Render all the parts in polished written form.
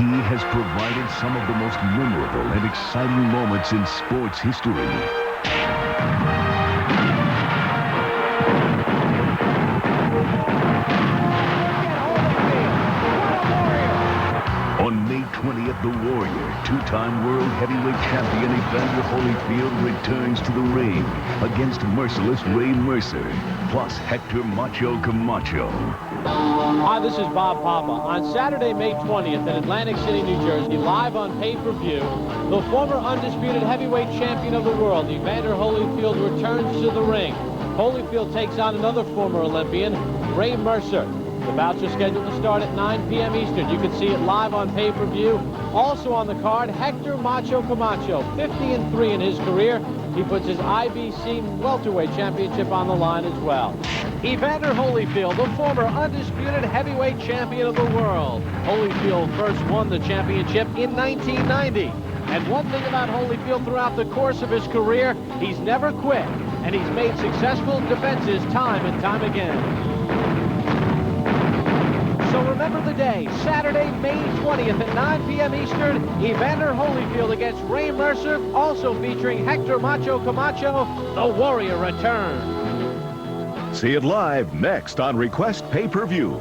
He has provided some of the most memorable and exciting moments in sports history. On May 20th, the Warrior, two-time world heavyweight champion Evander Holyfield returns to the ring against merciless Ray Mercer, plus Hector Camacho. Hi, this is Bob Papa. On Saturday, May 20th in Atlantic City, New Jersey, live on pay-per-view, the former undisputed heavyweight champion of the world, Evander Holyfield, returns to the ring. Holyfield takes on another former Olympian, Ray Mercer. The bouts are scheduled to start at 9 p.m. Eastern. You can see it live on pay-per-view. Also on the card, Hector Camacho, 50-3 in his career. He puts his IBC welterweight championship on the line as well. Evander Holyfield, the former undisputed heavyweight champion of the world. Holyfield first won the championship in 1990. And one thing about Holyfield throughout the course of his career, he's never quit, and he's made successful defenses time and time again. So remember the day, Saturday, May 20th at 9 p.m. Eastern, Evander Holyfield against Ray Mercer, also featuring Hector Camacho, the Warrior returns. See it live next on Request Pay-Per-View.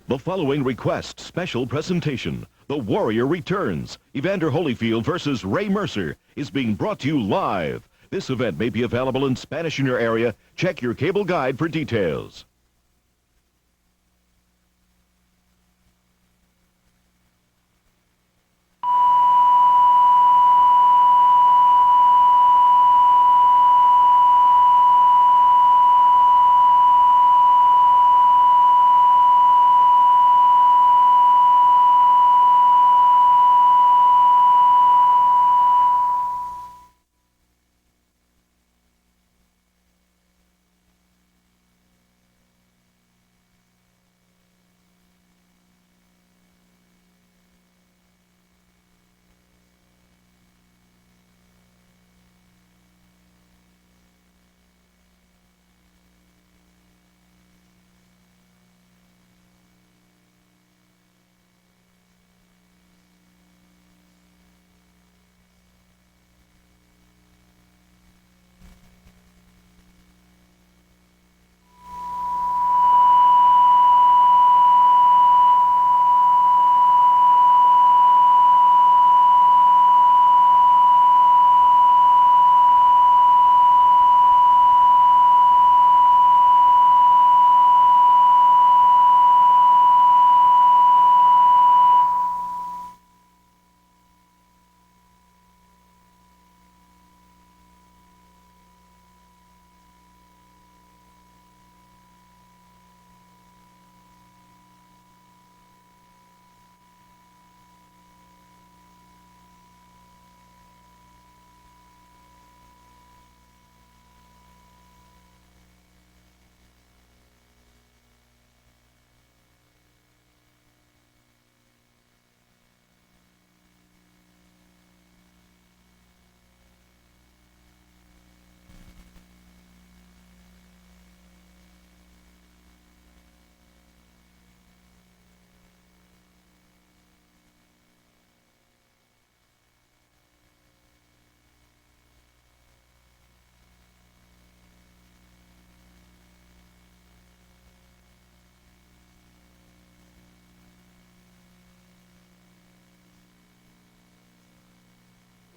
The following Request special presentation, The Warrior Returns, Evander Holyfield versus Ray Mercer, is being brought to you live. This event may be available in Spanish in your area. Check your cable guide for details.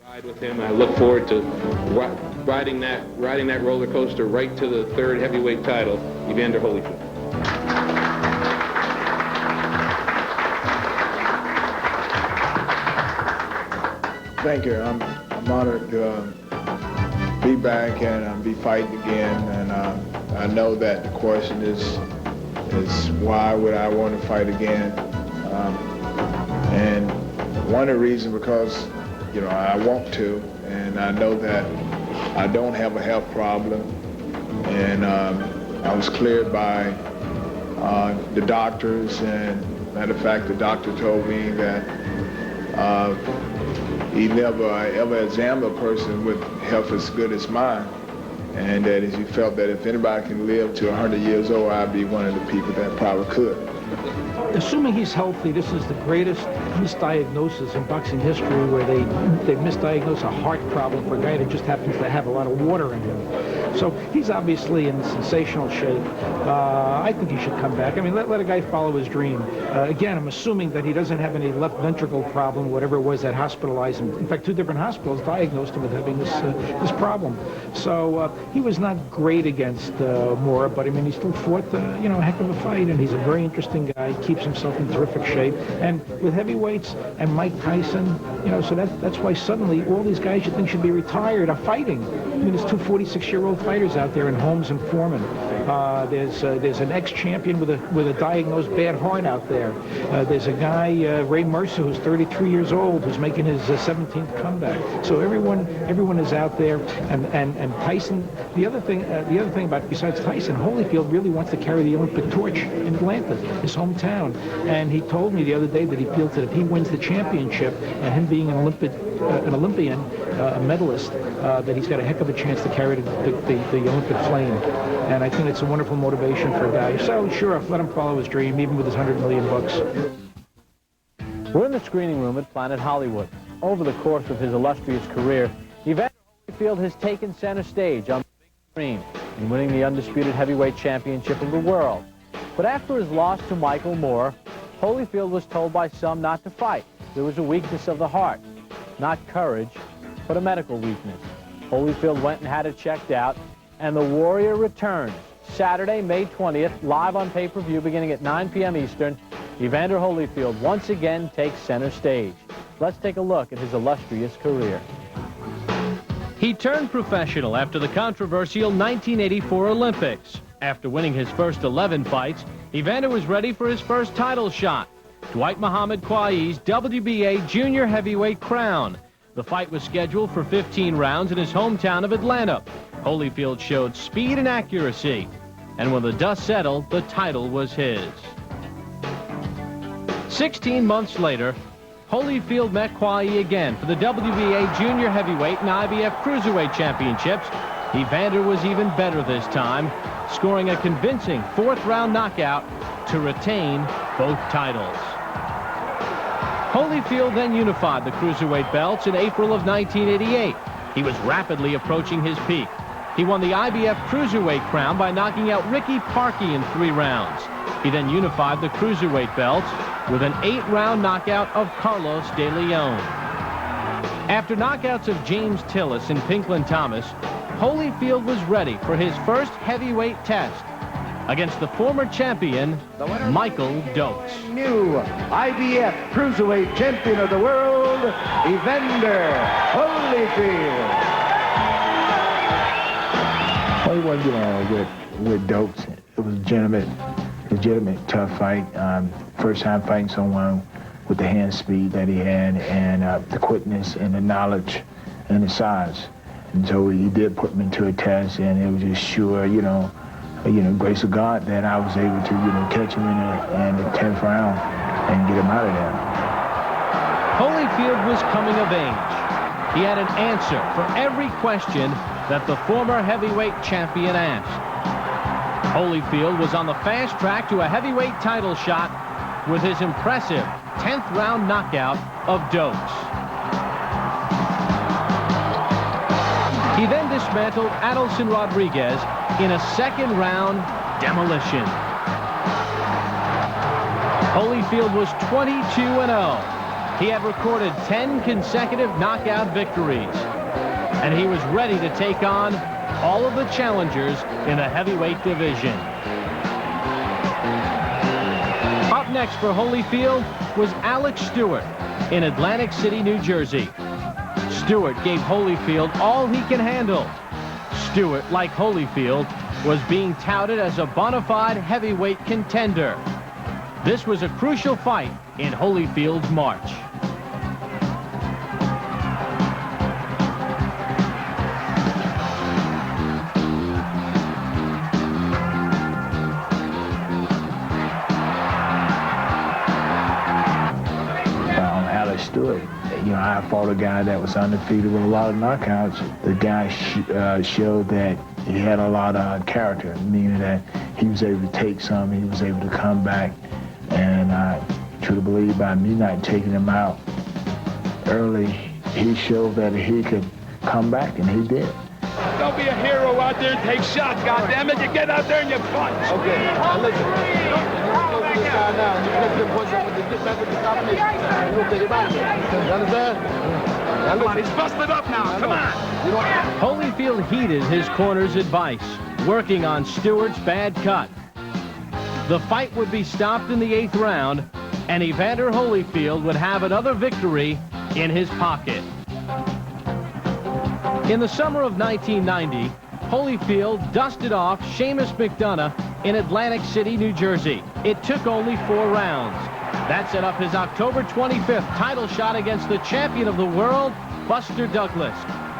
Ride with him. I look forward to riding that roller coaster right to the third heavyweight title, Evander Holyfield. Thank you. I'm honored to be back and be fighting again. And I know that the question is why would I want to fight again? And one of the reasons because I want to, and I know that I don't have a health problem, and I was cleared by the doctors, and Matter of fact, the doctor told me that he never ever examined a person with health as good as mine, and that he felt that if anybody can live to 100 years old, I'd be one of the people that probably could. Assuming he's healthy, this is the greatest misdiagnosis in boxing history, where they misdiagnose a heart problem for a guy that just happens to have a lot of water in him. So he's obviously in sensational shape. I think he should come back. I mean, let a guy follow his dream. Again, I'm assuming that he doesn't have any left ventricle problem, whatever it was that hospitalized him. In fact, 2 different hospitals diagnosed him with having this problem. So he was not great against Moore, but I mean, he still fought, you know, a heck of a fight, and he's a very interesting guy. He keeps himself in terrific shape. And with heavyweights and Mike Tyson, you know, so that's why suddenly all these guys you think should be retired are fighting. I mean, there's 2 46-year-old fighters out there in Holmes and Foreman. There's an ex-champion with a diagnosed bad heart out there. There's a guy, Ray Mercer, who's 33 years old, who's making his 17th comeback. So everyone is out there. And Tyson. The other thing about, besides Tyson, Holyfield really wants to carry the Olympic torch in Atlanta, his hometown. And he told me the other day that he feels that if he wins the championship, and him being an Olympian, a medalist, that he's got a heck of a chance to carry the Olympic flame. And I think it's a wonderful motivation for a guy. So sure, let him follow his dream, even with his $100 million. We're in the screening room at Planet Hollywood. Over the course of his illustrious career, Evander Holyfield has taken center stage on the big screen in winning the undisputed heavyweight championship of the world. But after his loss to Michael Moore, Holyfield was told by some not to fight. There was a weakness of the heart. Not courage, but a medical weakness. Holyfield went and had it checked out, and the Warrior returns Saturday, May 20th, live on pay-per-view beginning at 9 p.m. Eastern. Evander Holyfield once again takes center stage. Let's take a look at his illustrious career. He turned professional after the controversial 1984 Olympics. After winning his first 11 fights, Evander was ready for his first title shot, Dwight Muhammad Quayi's WBA junior heavyweight crown. The fight was scheduled for 15 rounds in his hometown of Atlanta. Holyfield showed speed and accuracy, and when the dust settled, the title was his. 16 months later, Holyfield met Quayi again for the WBA junior heavyweight and IBF cruiserweight championships. Evander was even better this time, scoring a convincing 4th-round knockout to retain both titles. Holyfield then unified the cruiserweight belts in April of 1988. He was rapidly approaching his peak. He won the IBF cruiserweight crown by knocking out Ricky Parkey in 3 rounds. He then unified the cruiserweight belts with an 8-round knockout of Carlos de Leon. After knockouts of James Tillis and Pinklin Thomas, Holyfield was ready for his first heavyweight test against the former champion, Michael Dokes. New IBF Cruiserweight Champion of the World, Evander Holyfield. Well, he wasn't, with Dokes. It was a legitimate tough fight. First time fighting someone with the hand speed that he had, and the quickness and the knowledge and the size. And so he did put me into a test, and it was just sure, grace of God that I was able to, catch him in the 10th round and get him out of there. Holyfield was coming of age. He had an answer for every question that the former heavyweight champion asked. Holyfield was on the fast track to a heavyweight title shot with his impressive 10th round knockout of Dokes. He then dismantled Adelson Rodriguez in a 2nd round demolition. Holyfield was 22-0. He had recorded 10 consecutive knockout victories, and he was ready to take on all of the challengers in the heavyweight division. Up next for Holyfield was Alex Stewart in Atlantic City, New Jersey. Stewart gave Holyfield all he can handle. Stewart, like Holyfield, was being touted as a bona fide heavyweight contender. This was a crucial fight in Holyfield's march. Stewart. You know, I fought a guy that was undefeated with a lot of knockouts. The guy showed that he had a lot of character, meaning that he was able to take some, he was able to come back, and I truly believe by me not taking him out early, he showed that he could come back, and he did. Don't be a hero out there and take shots, goddammit. You get out there and you punch. Okay, now listen. Go to this guy now. You get the punch up with the get back with the combination. You don't take it back. You understand? Come on, he's busted up now. Come on. Holyfield heeded his corner's advice, working on Stewart's bad cut. The fight would be stopped in the 8th round, and Evander Holyfield would have another victory in his pocket. In the summer of 1990, Holyfield dusted off Seamus McDonough in Atlantic City, New Jersey. It took only 4 rounds. That set up his October 25th title shot against the champion of the world, Buster Douglas.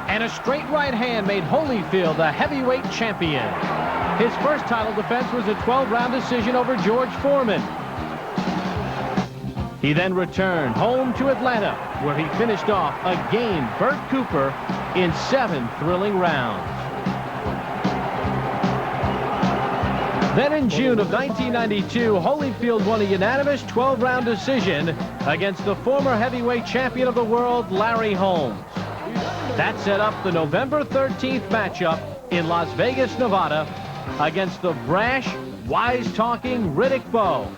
And a straight right hand made Holyfield the heavyweight champion. His first title defense was a 12-round decision over George Foreman. He then returned home to Atlanta, where he finished off again Burt Cooper in 7 thrilling rounds. Then in June of 1992, Holyfield won a unanimous 12-round decision against the former heavyweight champion of the world, Larry Holmes. That set up the November 13th matchup in Las Vegas, Nevada, against the brash, wise-talking Riddick Bowe.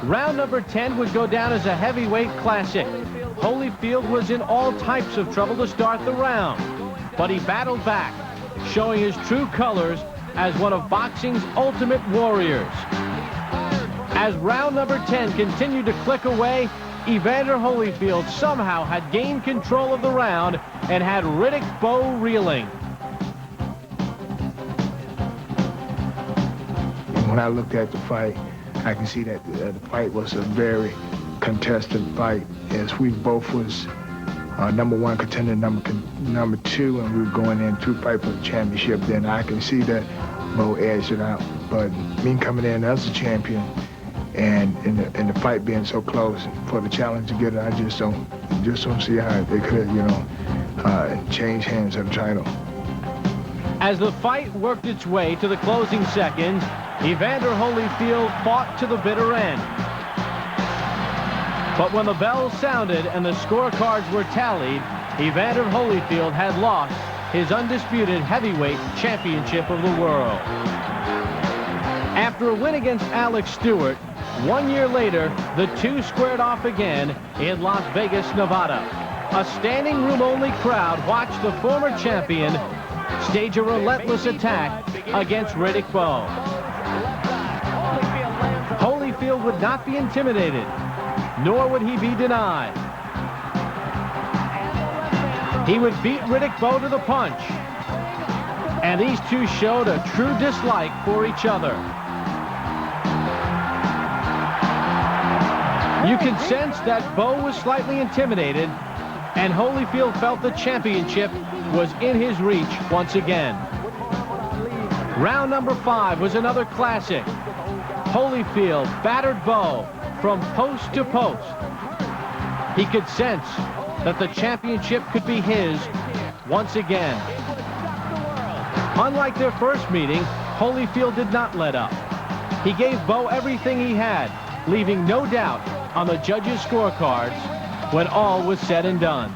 Round number 10 would go down as a heavyweight classic. Holyfield was in all types of trouble to start the round, but he battled back, showing his true colors as one of boxing's ultimate warriors. As round number 10 continued to click away, Evander Holyfield somehow had gained control of the round and had Riddick Bowe reeling. When I looked at the fight, I can see that the fight was a very contested fight, as we both was number 1 contender, number 2, and we were going in to fight for the championship. Then I can see that Bowe edged it out. But me coming in as a champion, and in the fight being so close for the challenge to get it, I just don't see how they could, change hands of the title. As the fight worked its way to the closing seconds, Evander Holyfield fought to the bitter end. But when the bell sounded and the scorecards were tallied, Evander Holyfield had lost his undisputed heavyweight championship of the world. After a win against Alex Stewart, 1 year later, the two squared off again in Las Vegas, Nevada. A standing room-only crowd watched the former champion stage a relentless attack against Riddick Bowe. Holyfield would not be intimidated, nor would he be denied. He would beat Riddick Bowe to the punch, and these two showed a true dislike for each other. You can sense that Bowe was slightly intimidated, and Holyfield felt the championship was in his reach once again. Round number 5 was another classic. Holyfield battered Bowe from post to post. He could sense that the championship could be his once again. Unlike their first meeting, Holyfield did not let up. He gave Bowe everything he had, leaving no doubt on the judges' scorecards when all was said and done.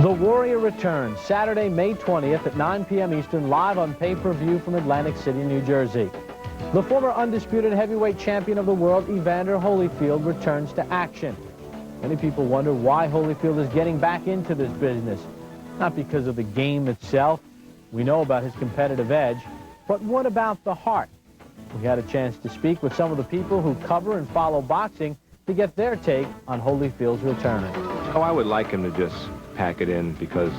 The Warrior returns Saturday, May 20th at 9 p.m. Eastern, live on pay-per-view from Atlantic City, New Jersey. The former undisputed heavyweight champion of the world, Evander Holyfield, returns to action. Many people wonder why Holyfield is getting back into this business. Not because of the game itself. We know about his competitive edge. But what about the heart? We had a chance to speak with some of the people who cover and follow boxing to get their take on Holyfield's return. Oh, I would like him to just pack it in, because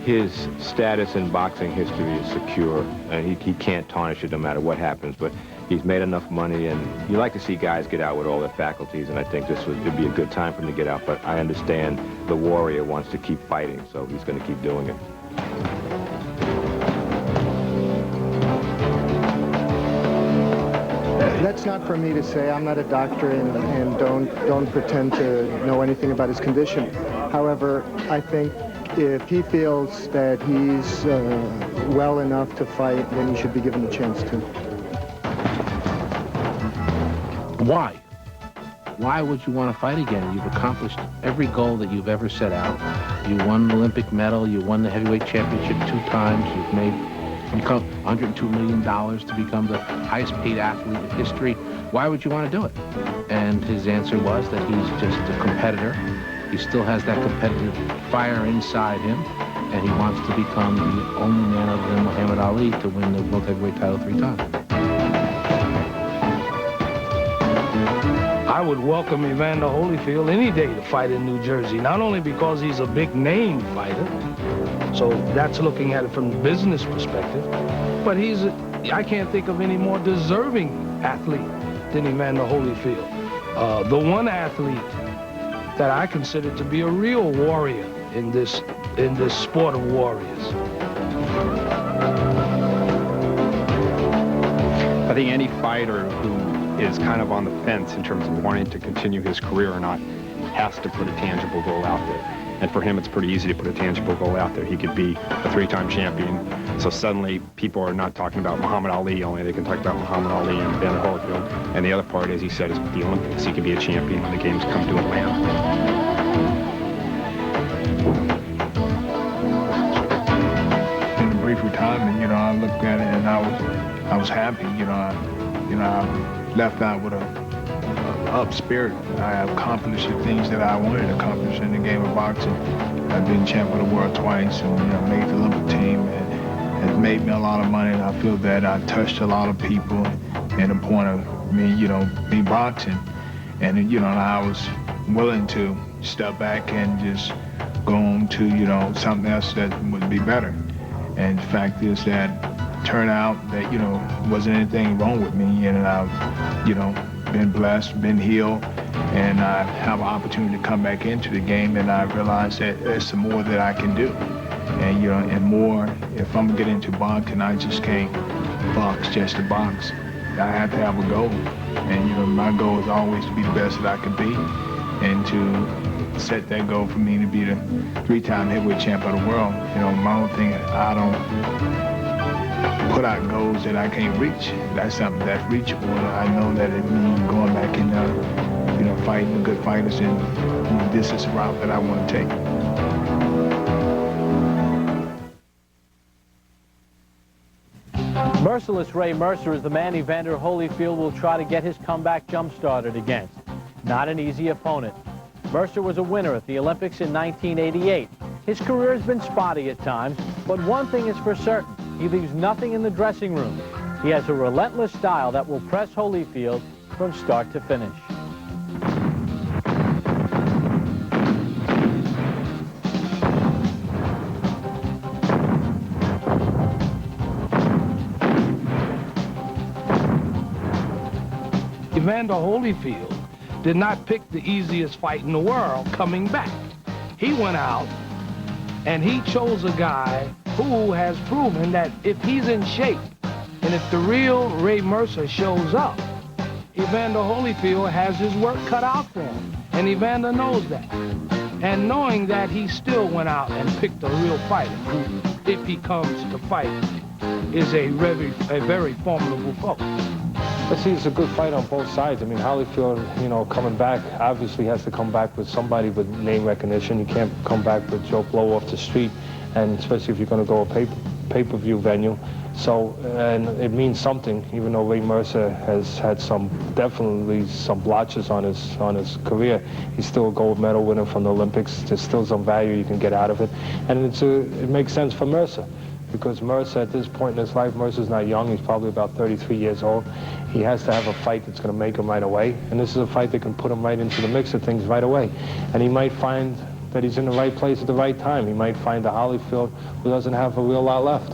his status in boxing history is secure, and he can't tarnish it no matter what happens. But he's made enough money, and you like to see guys get out with all their faculties, and I think it'd be a good time for him to get out. But I understand the Warrior wants to keep fighting, so he's going to keep doing it. That's not for me to say. I'm not a doctor and don't pretend to know anything about his condition. However, I think if he feels that he's well enough to fight, then he should be given the chance to. Why? Why would you want to fight again? You've accomplished every goal that you've ever set out. You won an Olympic medal. You won the heavyweight championship 2 times. You've become $102 million to become the highest paid athlete in history. Why would you want to do it? And his answer was that he's just a competitor. He still has that competitive fire inside him, and he wants to become the only man other than Muhammad Ali to win the world heavyweight title 3 times. I would welcome Evander Holyfield any day to fight in New Jersey, not only because he's a big name fighter, so that's looking at it from the business perspective, but I can't think of any more deserving athlete than Evander Holyfield. The one athlete that I consider to be a real warrior in this sport of warriors. I think any fighter who is kind of on the fence in terms of wanting to continue his career or not has to put a tangible goal out there. And for him, it's pretty easy to put a tangible goal out there. He could be a 3-time champion. So suddenly, people are not talking about Muhammad Ali only. They can talk about Muhammad Ali and Evander Holyfield. And the other part, as he said, is the Olympics. He could be a champion when the games come to Atlanta. In a brief retirement, I looked at it and I was happy. I left out with a up spirit. I have accomplished the things that I wanted to accomplish in the game of boxing. I've been champion of the world twice, and made the Olympic team, and it's made me a lot of money. And I feel that I touched a lot of people in the point of me boxing, and I was willing to step back and just go on to something else that would be better. And the fact is that it turned out that wasn't anything wrong with me, and I've been blessed, been healed, and I have an opportunity to come back into the game, and I realize that there's some more that I can do. And and more, if I'm getting into boxing, I just can't box just to box. I have to have a goal. And my goal is always to be the best that I can be, and to set that goal for me to be the 3-time heavyweight champ of the world. My own thing, I don't put out goals that I can't reach. That's something that's reachable. I know that it means going back and fighting the good fighters, and this is the route that I want to take. Merciless Ray Mercer is the man Evander Holyfield will try to get his comeback jump-started against. Not an easy opponent. Mercer was a winner at the Olympics in 1988. His career has been spotty at times, but one thing is for certain. He leaves nothing in the dressing room. He has a relentless style that will press Holyfield from start to finish. Evander Holyfield did not pick the easiest fight in the world coming back. He went out and he chose a guy who has proven that if he's in shape and if the real Ray Mercer shows up, Evander Holyfield has his work cut out for him. And Evander knows that. And knowing that, he still went out and picked a real fighter who, if he comes to fight, is a very formidable foe. I see it's a good fight on both sides. I mean, Holyfield, coming back, obviously has to come back with somebody with name recognition. You can't come back with Joe Blow off the street, and especially if you're going to go a pay-per-view venue. So, and it means something, even though Ray Mercer has had definitely some blotches on his career. He's still a gold medal winner from the Olympics. There's still some value you can get out of it. And it makes sense for Mercer, because Mercer, at this point in his life, Mercer's not young. He's probably about 33 years old. He has to have a fight that's going to make him right away. And this is a fight that can put him right into the mix of things right away. And he might find that he's in the right place at the right time. He might find a Holyfield who doesn't have a real lot left.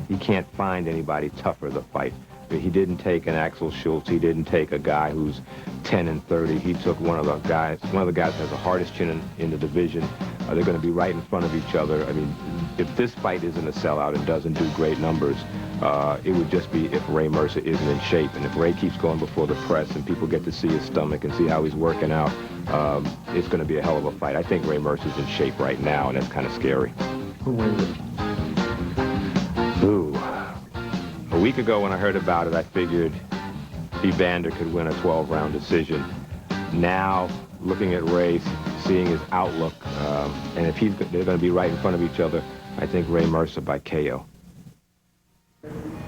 He can't find anybody tougher to fight. He didn't take an Axel Schultz. He didn't take a guy who's 10-30. He took one of the guys that has the hardest chin in the division. They're going to be right in front of each other. I mean, if this fight isn't a sellout and doesn't do great numbers, it would just be if Ray Mercer isn't in shape. And if Ray keeps going before the press and people get to see his stomach and see how he's working out, it's going to be a hell of a fight. I think Ray Mercer's in shape right now, and that's kind of scary. Who wins it? Ooh. A week ago when I heard about it, I figured Evander could win a 12-round decision. Now, looking at Ray, seeing his outlook, and if they're going to be right in front of each other, I think Ray Mercer by KO.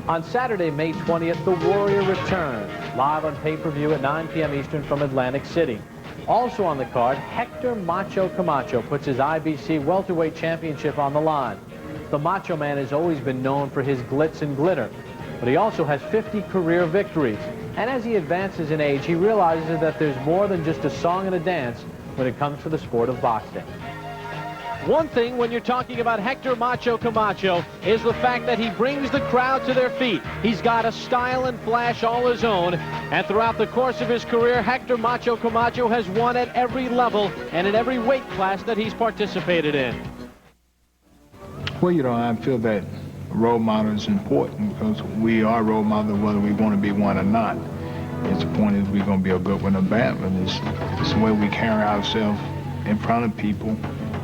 On Saturday, May 20th, The Warrior returns, live on pay-per-view at 9 p.m. Eastern from Atlantic City. Also on the card, Hector Macho Camacho puts his IBC welterweight championship on the line. The Macho Man has always been known for his glitz and glitter, but he also has 50 career victories. And as he advances in age, he realizes that there's more than just a song and a dance when it comes to the sport of boxing. One thing when you're talking about Hector Macho Camacho is the fact that he brings the crowd to their feet. He's got a style and flash all his own, and throughout the course of his career, Hector Macho Camacho has won at every level and in every weight class that he's participated in. Well, you know, I feel that role model is important because we are role models whether we want to be one or not. It's the point is we're going to be a good one or bad one. It's the way we carry ourselves in front of people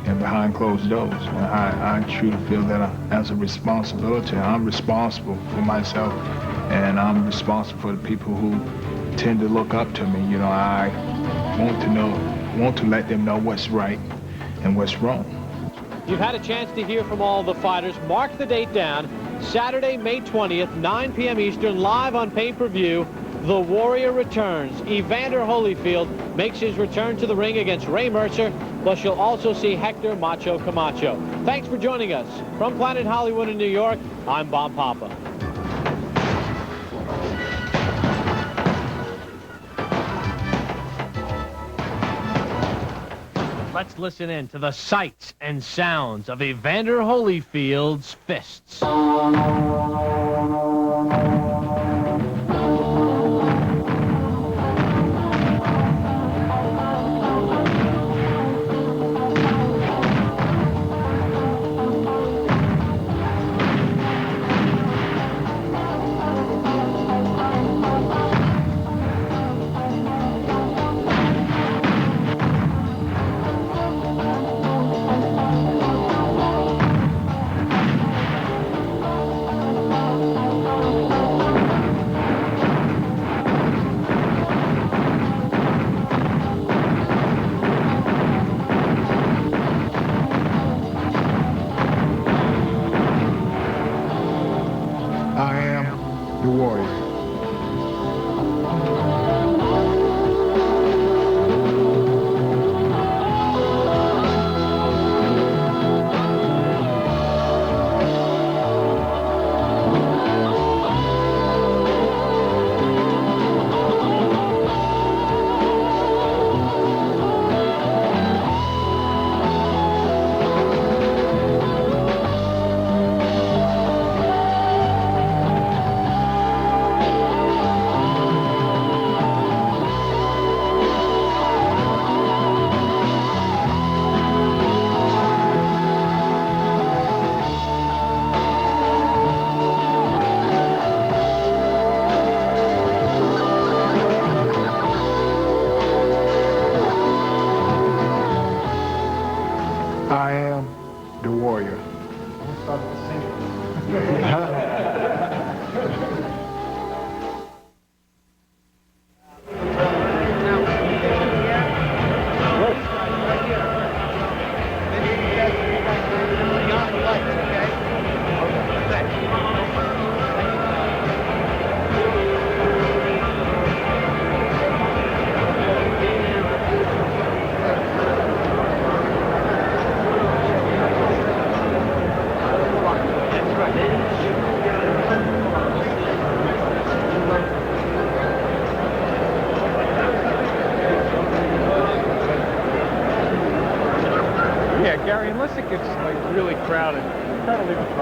and behind closed doors. And I truly feel that as a responsibility, I'm responsible for myself and I'm responsible for the people who tend to look up to me. You know, I want to let them know what's right and what's wrong. You've had a chance to hear from all the fighters. Mark the date down. Saturday, May 20th, 9 p.m. Eastern, live on pay-per-view. The Warrior returns. Evander Holyfield makes his return to the ring against Ray Mercer. Plus, you'll also see Hector Macho Camacho. Thanks for joining us. From Planet Hollywood in New York, I'm Bob Papa. Let's listen in to the sights and sounds of Evander Holyfield's fists. I am the Warrior. I am the Warrior.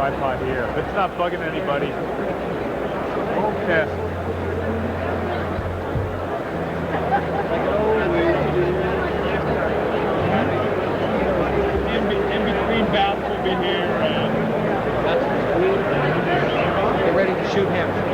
tripod here. If it's not bugging anybody. Okay. In between bouts will be here. Get ready to shoot him.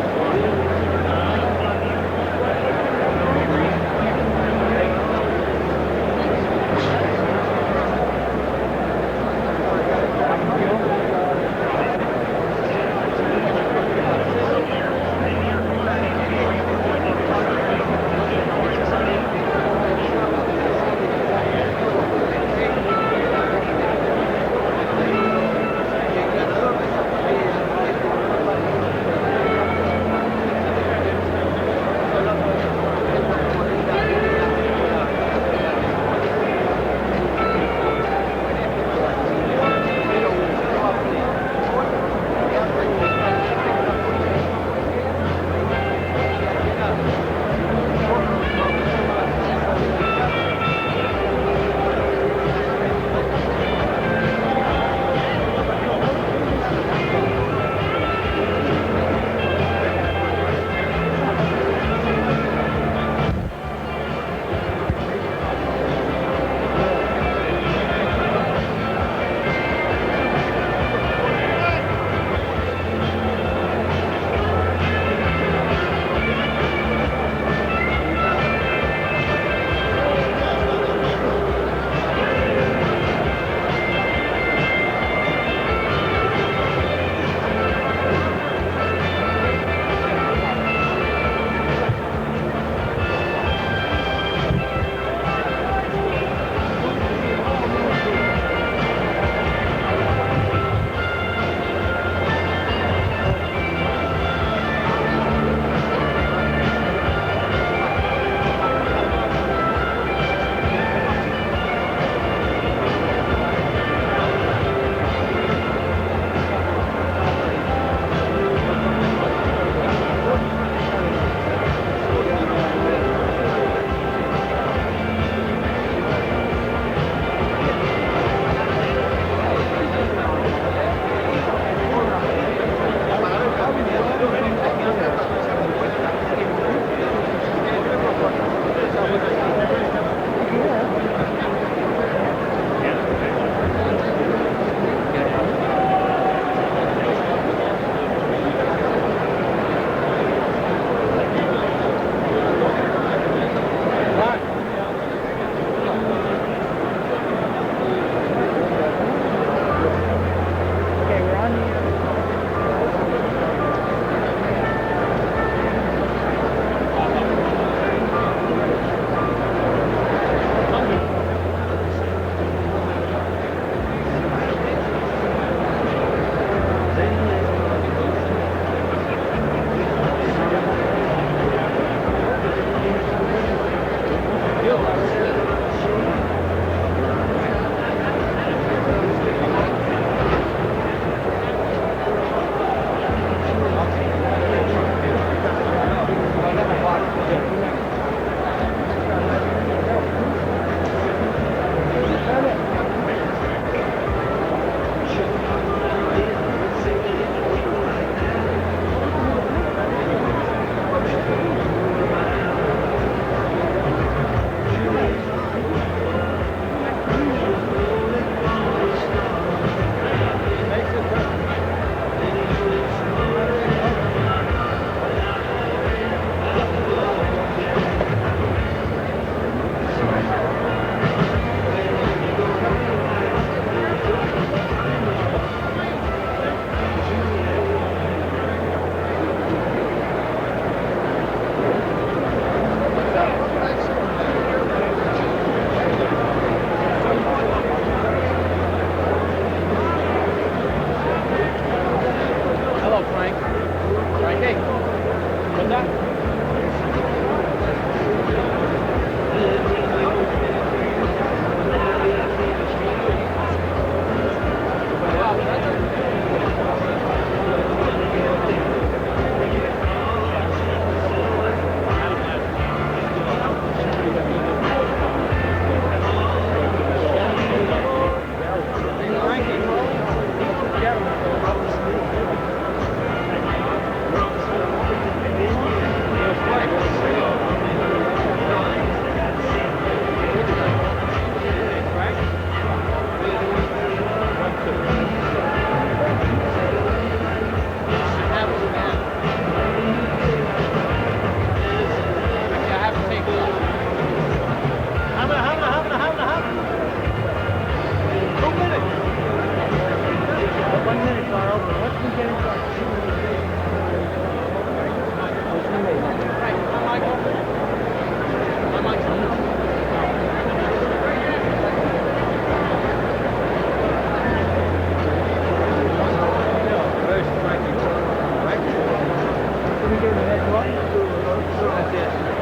That's it.